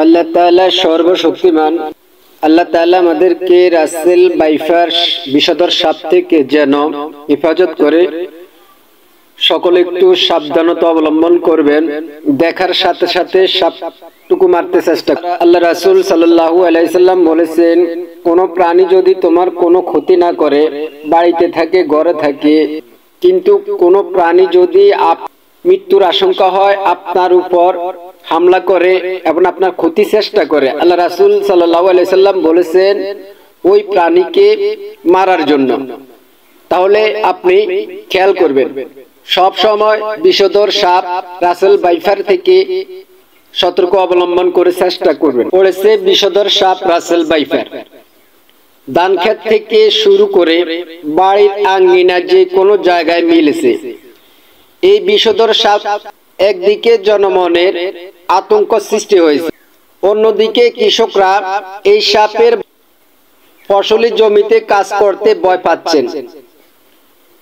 আল্লাহ তাআলা সর্বশক্তিমান। আল্লাহ তাআলা আমাদেরকে রাসেল বাইফার বিষধর সাপ থেকে যেন হেফাজত করে। সকলে একটু সাবধানতা অবলম্বন করবেন। দেখার সাথে সাথে সাপটুকু মারতে চেষ্টা করবেন। আল্লাহ রাসূল সাল্লাল্লাহু আলাইহি সাল্লাম বলেছেন, কোন প্রাণী যদি তোমার কোনো ক্ষতি না করে, বাড়িতে থাকে, ঘরে থাকে, কিন্তু কোন প্রাণী যদি মৃত্যুর আশঙ্কা হয়, আপনার উপর হামলা করে এবং আপনার ক্ষতি চেষ্টা করে, আল্লাহ রাসূল সাল্লাল্লাহু আলাইহি সাল্লাম বলেছেন ওই প্রাণীকে মারার জন্য। তাহলে আপনি খেয়াল করবেন, সব সময় বিষধর সাপ রাসেল বাইফার থেকে সতর্ক অবলম্বন করে চেষ্টা করবেন। পড়েছে বিষধর সাপ রাসেল বাইফার। ধান ক্ষেত থেকে শুরু করে বাড়ির আঙ্গিনা যে কোনো জায়গায় মিলেছে। এই বিষধর সাপ একদিকে জনমনের আতঙ্ক সৃষ্টি হয়েছে, অন্যদিকে কৃষকরা এই সাপের ফসলি জমিতে কাজ করতে ভয় পাচ্ছেন।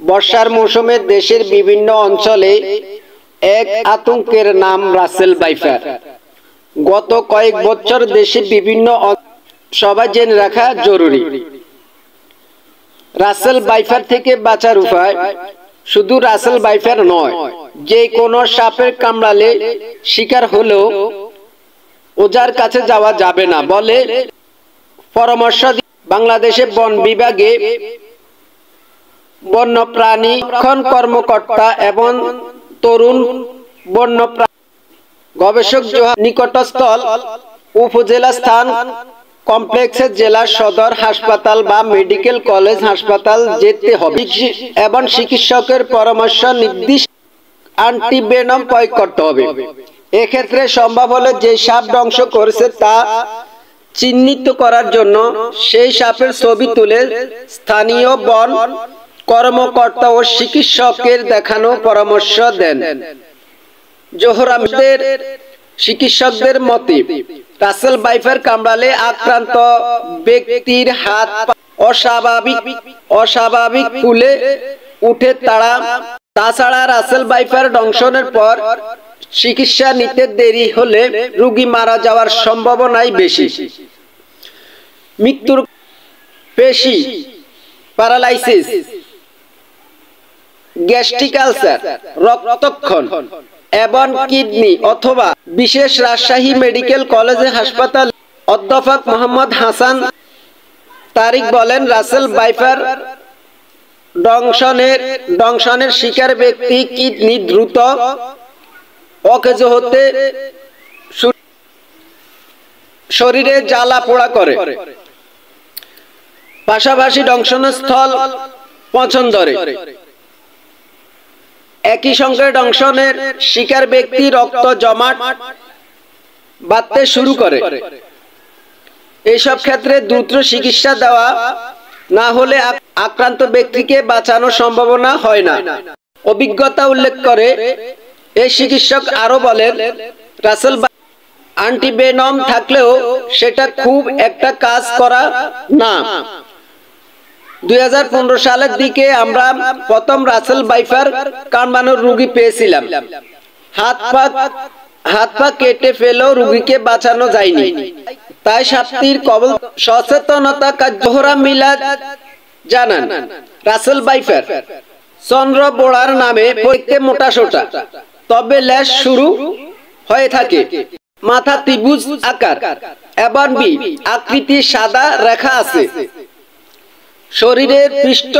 বর্ষার মৌসুমে দেশের বিভিন্ন অঞ্চলে এক আতঙ্কের নাম রাসেল বাইফার। গত কয়েক বছর দেশে বিভিন্ন সবাই জেনে রাখা জরুরি। রাসেল বাইফার থেকে বাঁচার উপায় শুধু রাসেল বাইফার নয়, যে কোনো সাপের কামড়ালে শিকার হলেও ওজার কাছে যাওয়া যাবে না বলে পরামর্শ বাংলাদেশে বন বিভাগে বন্যপ্রাণী কর্মকর্তা এবং তরুণ বন্যপ্রাণী গবেষক নিকটস্থল উপজেলা স্থান কমপ্লেক্সে জেলা সদর হাসপাতাল বা মেডিকেল কলেজ হাসপাতাল যেতে হবে এবং চিকিৎসকের পরামর্শ নির্দিষ্ট অ্যান্টিভেনম প্রয়োগ করতে হবে। এক্ষেত্রে সম্ভব হলে যে সাপ ধ্বংস করেছে তা চিহ্নিত করার জন্য সেই সাপের ছবি তুলে স্থানীয় বন কর্মকর্তা ও চিকিৎসকের দেখানো পরামর্শ দেন। জোহরামদের চিকিৎসকদের মতে রাসেল বাইফার কামড়ালে আক্রান্ত ব্যক্তির হাত অস্বাভাবিক ফুলে উঠে তাছাড়া রাসেল বাইফার দংশনের পর চিকিৎসা নিতে দেরি হলে রোগী মারা যাওয়ার সম্ভাবনাই বেশি। মৃত্যুর পেশি প্যারালাইসিস, গ্যাস্ট্রিক আলসার, রক্তক্ষরণ এবং কিডনি অথবা বিশেষ রাজশাহী মেডিকেল কলেজ হাসপাতাল অধ্যাপক মোহাম্মদ হাসান তারিক বলেন, রাসেল বাইফার দংশনের শিকার ব্যক্তি কিডনি দ্রুত অকেজো হতে, শরীরে জ্বালা পোড়া করে, পাশাপাশি দংশনস্থল পচন ধরে। একই সঙ্গে দংশনের শিকার ব্যক্তি রক্ত জমাট বাঁধতে শুরু করে। এইসব ক্ষেত্রে দ্রুত চিকিৎসা দেওয়া না হলে আক্রান্ত ব্যক্তিকে বাঁচানোর সম্ভাবনা হয় না। অভিজ্ঞতা উল্লেখ করে এই চিকিৎসক আরো বলেন, রাসেল অ্যান্টিভেনম থাকলেও সেটা খুব একটা কাজ করা না। 2015 সালের দিকে আমরা প্রথম রাসেল বাইফার কামড়ানোর রোগী পেয়েছিলাম। হাত পা কেটে ফেলেও রোগীকে বাঁচানো যায়নি। তাই সাপটির কবল সচেতনতা জোহরা মিলাদ জানান, রাসেল বাইফার চন্দ্র বোড়ার নামে পড়তে মোটাসোটা, তবে ল্যাজ শুরু হয়ে থাকে, মাথা ত্রিভুজ আকার এবং বি আকৃতির সাদা রেখা আছে, শরীরের পৃষ্ঠ